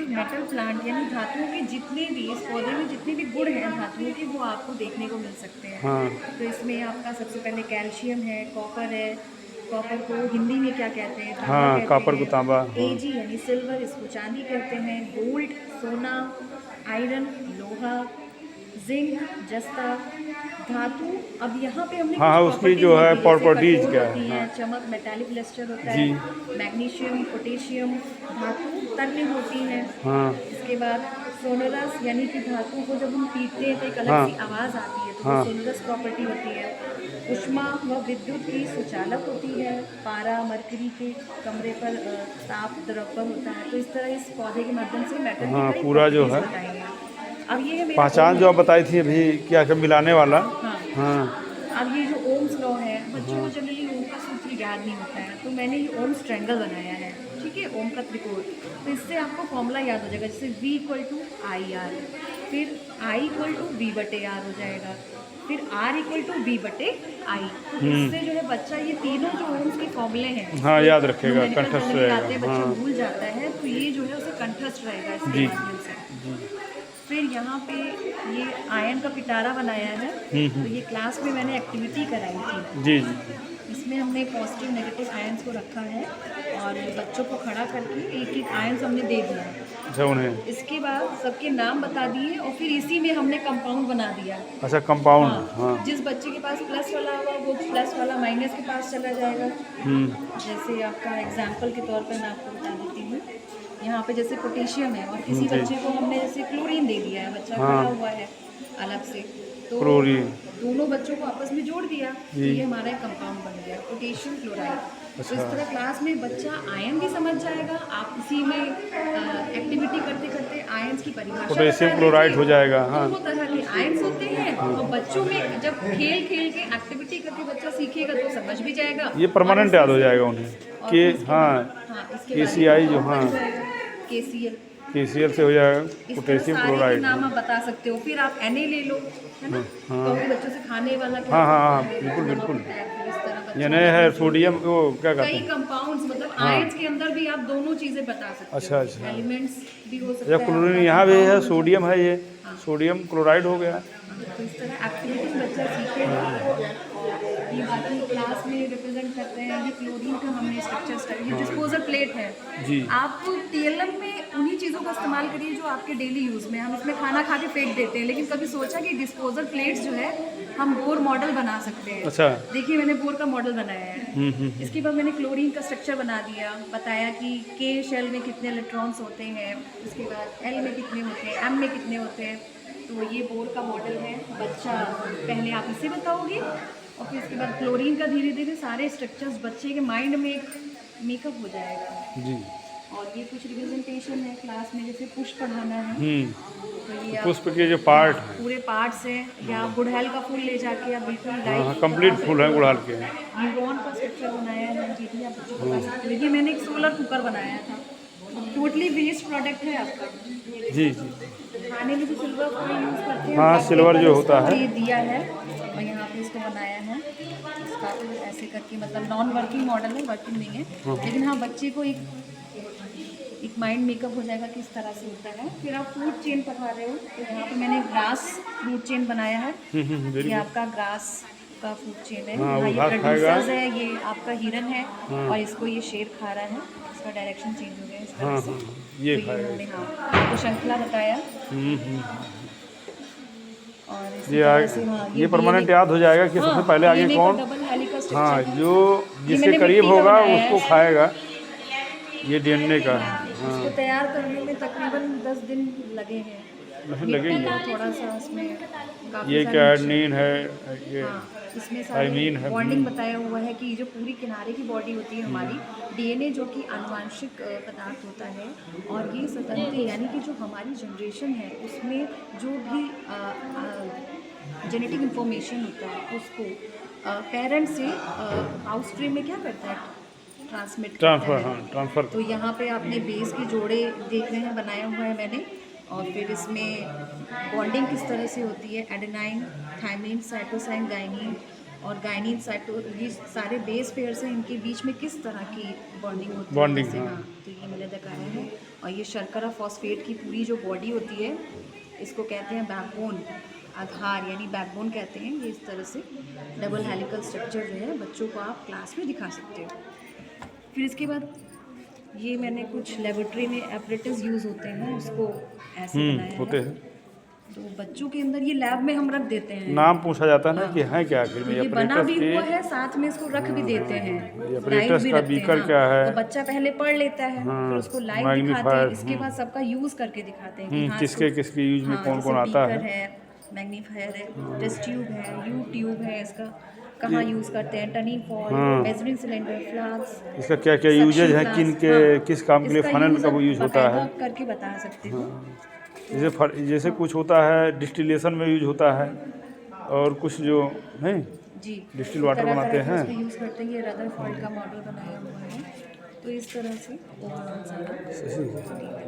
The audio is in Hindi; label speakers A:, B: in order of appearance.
A: मेटल प्लांट यानी धातुओं के जितने भी इस पौधे में जितने भी गुण हैं धातुओं के, वो आपको देखने को मिल सकते हैं।
B: हाँ
A: तो इसमें आपका सबसे पहले कैल्शियम है, कॉपर है। कॉपर को हिंदी में क्या कहते हैं? तांबा
B: हाँ,
A: कहते
B: कॉपर को
A: हैं।
B: तांबा, हाँ।
A: एजी यानी सिल्वर, इसको चांदी कहते हैं। गोल्ड सोना, आयरन लोहा, जिंक जस्ता, धातु। अब यहाँ पे हमने
B: हाँ
A: कुछ
B: हाँ, उसकी
A: प्रॉपर्टीज
B: जो है
A: लिखी, जैसे
B: प्रॉपर्टीज
A: कठोर
B: क्या
A: होती
B: है,
A: हैं,
B: हाँ।
A: चमक, मेटालिक लस्टर होता
B: जी।
A: है। मैग्नीशियम, पोटेशियम, धातु तन्य होती हैं।
B: हाँ
A: इसके बाद सोनरस यानी कि धातु को जब हम पीटते हैं तो एक अलग
B: हाँ
A: सी आवाज़ आती है, तो वो
B: हाँ
A: सोनरस प्रॉपर्टी होती है। ऊष्मा व विद्युत की सुचालक होती है। पारा मरकरी के कमरे पर ताप द्रव पर होता है। तो इस तरह इस पौधे के माध्यम से मेटल की
B: हाँ,
A: कई
B: पूरा जो
A: प्रॉपर्टीज
B: है
A: बताई हैं। अब ये है मेरा
B: पहचान
A: ओम
B: जो
A: है।
B: आप बताई थी अभी, क्या क्या मिलाने वाला।
A: हाँ।
B: हाँ
A: अब ये जो ओम्स लॉ है, बच्चों को
B: हाँ
A: जनरली ओम का सूत्र याद नहीं होता है, तो मैंने ये ओम्स ट्रायंगल बनाया है। ठीक है, ओम का त्रिकोण। तो इससे आपको फॉर्मूला याद हो जाएगा, जैसे V equal to I R, फिर I इक्वल टू V बटे आर हो जाएगा, फिर R इक्वल टू V बटे आई। तो इससे जो है बच्चा ये तीनों जो ओम्स के फॉर्मूले हैं,
B: हाँ, याद रखेगा,
A: न्यूमेरिकल
B: कंठस्थ
A: फॉर्मूले आते हैं,
B: रहेगा,
A: बच्चा
B: हाँ।
A: भूल जाता है, तो ये जो है उसे कंठस्थ रहेगा इसके
B: जी
A: माध्यम से।
B: जी।
A: फिर यहाँ पे ये आयन का पिटारा बनाया है। तो ये क्लास में मैंने एक्टिविटी कराई थी।
B: जी जी।
A: इसमें हमने पॉजिटिव नेगेटिव आयंस को रखा है और बच्चों को खड़ा करके एक एक आयंस हमने दे दिया।
B: अच्छा, उन्हें।
A: इसके बाद सबके नाम बता दिए और फिर इसी में हमने कंपाउंड बना दिया।
B: अच्छा, कंपाउंड,
A: हाँ,
B: हाँ।
A: जिस बच्चे के पास प्लस वाला होगा वो प्लस वाला माइनस के पास चला जाएगा। जैसे आपका एग्जाम्पल के तौर पर मैं आपको बता देती हूँ। यहाँ पे जैसे पोटेशियम है और किसी
B: जी।
A: बच्चे को हमने जैसे क्लोरीन दे दिया है, बच्चा
B: हाँ।
A: खड़ा हुआ है अलग से, तो
B: क्लोरीन।
A: दोनों बच्चों को आपस में जोड़ दिया तो
B: जी।
A: ये हमारा एक कंपाउंड बन गया पोटेशियम क्लोराइड। तो
B: अच्छा।
A: इस तरह क्लास में बच्चा आयन भी समझ जाएगा। आप इसी में एक्टिविटी करते करते आयंस की परिभाषा
B: पोटेशियम
A: बता
B: क्लोराइड
A: दीजिए।
B: हो जाएगा, हाँ।
A: दोनों तरह के आयंस होते हैं और बच्चों में जब खेल खेल के एक्टिविटी करके बच्चा सीखेगा तो समझ भी जाएगा।
B: ये परमानेंट याद हो जाएगा उन्हें कि हाँ,
A: इसके
B: KCI जो, हाँ,
A: KCl।
B: KCl से हो जाएगा
A: इस तरह
B: पोटेशियम
A: सारे के
B: क्लोराइड।
A: नाम आप बता सकते हो। फिर आप Na ले लो, है ना। तो अपने बच्चों से खाने वाला क्या
B: हाँ हाँ
A: होता
B: हाँ,
A: है,
B: बिल्कुल
A: नमक
B: बिल्कुल।
A: होता है, फिर इस तरह बच्चों
B: यानी
A: को
B: है सोडियम, वो क्या कहते
A: कई
B: हैं।
A: कंपाउंड्स, मतलब
B: हाँ।
A: आयंस के अंदर भी आप दोनों चीजें बता सकते
B: अच्छा
A: हो।
B: अच्छा।
A: एलिमेंट्स भी हो सकता
B: या
A: है
B: क्लोरीन
A: आपका,
B: यहाँ भी है,
A: compound हो
B: सोडियम है, ये
A: हाँ।
B: सोडियम क्लोराइड हो गया।
A: तो इस तरह एक्टिविटीज बच्चा सीखेगा। ये बाकी क्लास में रिप्रेजेंट करते हैं। ये क्लोरीन का हमने स्ट्रक्चर स्टडी, ये डिस्पोजल प्लेट है।
B: जी।
A: आप TLM में उन्हीं चीज़ों का इस्तेमाल करिए जो आपके डेली यूज़ में। हम इसमें खाना खा के फेंक देते हैं, लेकिन कभी सोचा कि डिस्पोजल प्लेट्स जो है हम बोर मॉडल बना सकते हैं।
B: अच्छा।
A: देखिए मैंने बोर का मॉडल बनाया है। इसके बाद मैंने क्लोरीन का स्ट्रक्चर बना दिया, बताया कि K शेल में कितने इलेक्ट्रॉन्स होते हैं, उसके बाद L में कितने होते हैं, M में कितने होते हैं। तो ये बोर का मॉडल है। बच्चा पहले आप इसे बताओगे और फिर इसके बाद क्लोरीन का धीरे धीरे सारे स्ट्रक्चर्स बच्चे के माइंड में मेकअप हो जाएगा।
B: जी।
A: और ये कुछ रिप्रेजेंटेशन है क्लास में, जैसे पुष्प पढ़ाना है तो ये
B: पुष्प के जो पार्ट हैं,
A: पूरे पार्ट्स हैं। या आप गुड़हल का फूल ले जाके आप बिल्कुल
B: हाँ,
A: लाइव
B: कंप्लीट फूल है गुड़हल के।
A: न्यूरॉन का स्ट्रक्चर बनाया है, ये भी आप बच्चों को बता सकते हो। ये मैंने एक सोलर कुकर बनाया था, टोटली वेस्ट प्रोडक्ट है आपका।
B: जी जी।
A: खाने में जो सिल्वर फॉइल यूज़ करते हैं,
B: हाँ,
A: ब्लैक
B: सिल्वर
A: पेपर
B: जो
A: इसको
B: होता है।
A: ये दिया है और यहाँ पे इसको बनाया है। इसका ऐसे करके, मतलब नॉन वर्किंग मॉडल है, वर्किंग नहीं है, लेकिन हाँ बच्चे को एक माइंड मेकअप हो जाएगा किस तरह से होता है। फिर आप फ्रूट चेन पढ़ा रहे हो तो यहाँ पे मैंने ग्रास फ्रूट चेन बनाया है। ये आपका ग्रास का फ्रूट चेन है।
B: हाँ,
A: यहाँ
B: वो
A: ये
B: घास खाएगा।
A: प्रोड्यूसर्स है, ये आपका हिरन है और इसको ये शेर खा रहा है। इसका डायरेक्शन चेंज हो गया इस तरह
B: हाँ
A: से।
B: हाँ, ये
A: तो
B: खाएगा।
A: उन्होंने हाँ तो श्रृंखला बताया। और इसी
B: ये
A: तरह से हाँ
B: ये परमानेंट याद हो जाएगा कि सबसे पहले आगे
A: DNA
B: कौन।
A: का डबल हेलिकल स्ट्रक्चर
B: हाँ,
A: है।
B: जो
A: ये
B: जिसके
A: मैंने
B: करीब
A: मिट्टी का
B: होगा
A: बनाया
B: उसको
A: है।
B: खाएगा। ये DNA का है। हाँ,
A: इसको तैयार करने में तकरीबन 10 दिन लगे हैं।
B: नहीं
A: मिट्टी
B: लगेंगे।
A: है थोड़ा सा, इसमें काफ़ी
B: ये
A: सारी
B: कैडनीन है, ये
A: हाँ इसमें
B: थायमीन
A: सारे
B: है।
A: बॉन्डिंग बताया हुआ है कि जो पूरी किनारे की बॉडी होती है हमारी, DNA जो कि आनुवांशिक पदार्थ होता है और ये स्वतंत्र, यानी कि जो हमारी जनरेशन है उसमें जो भी जेनेटिक इंफॉर्मेशन होता है उसको पेरेंट से आउटस्ट्रीम में क्या करता है, ट्रांसमिट करता
B: ट्रांसफ़र,
A: है।
B: हाँ ट्रांसफ़र।
A: तो यहाँ पे आपने बेस के जोड़े देख रहे हैं, बनाया हुआ है मैंने। और फिर इसमें बॉन्डिंग किस तरह से होती है, एडेनाइन, थायमीन, साइटोसाइन, गाइनिन और गाइनिन साइटो, ये सारे बेस पेयर्स हैं, इनके बीच में किस तरह की बॉन्डिंग होती है
B: बॉन्डिंग,
A: जैसे
B: हाँ।
A: हाँ, तो ये मैंने दिखाया है। और ये शर्करा फॉस्फेट की पूरी जो बॉडी होती है, इसको कहते हैं बैकबोन, आधार यानी बैकबोन कहते हैं। ये इस तरह से डबल हेलिकल स्ट्रक्चर जो है बच्चों को आप क्लास में दिखा सकते हो। फिर इसके बाद ये मैंने कुछ लेबोरेटरी में एपरेटस यूज़ होते हैं, उसको ऐसे बनाया
B: होते
A: है।
B: हैं।
A: तो बच्चों के अंदर ये लैब में हम रख देते हैं।
B: नाम पूछा जाता है ना
A: हाँ।
B: कि है क्या आखिर में
A: ये बना
B: apparatus
A: भी
B: के?
A: हुआ है, साथ में इसको रख भी देते हैं,
B: ये
A: लाइव
B: apparatus
A: भी
B: का
A: रखते हैं।
B: बीकर क्या है?
A: तो बच्चा पहले पढ़ लेता है,
B: हाँ,
A: फिर उसको लाइव दिखाते हैं,
B: magnifier,
A: इसके बाद सबका यूज़ करके दिखाते हैं कि हाँ
B: किसके
A: इसको-
B: किसके यूज में
A: हाँ,
B: कौन
A: जैसे
B: कौन आता
A: बीकर
B: है।
A: मैग्नीफायर है, टेस्ट ट्यूब है, यू ट्यूब है, इसका कहाँ यूज़ करते हैं, टर्निंग फॉल,
B: हाँ।
A: मेजरिंग सिलेंडर, फ्लास्क,
B: इसका क्या क्या यूजेज है, किन के किस काम के लिए फनल का वो यूज होता है।
A: करके बता सकते हो।
B: जैसे कुछ होता है डिस्टिलेशन में यूज होता है, और कुछ जो नहीं
A: जी,
B: डिस्टिल वाटर बनाते हैं।
A: यूज़ करते हैं। ये रदरफोर्ड का मॉडल बनाया हुआ है। तो इस तरह से ओवरऑल सारा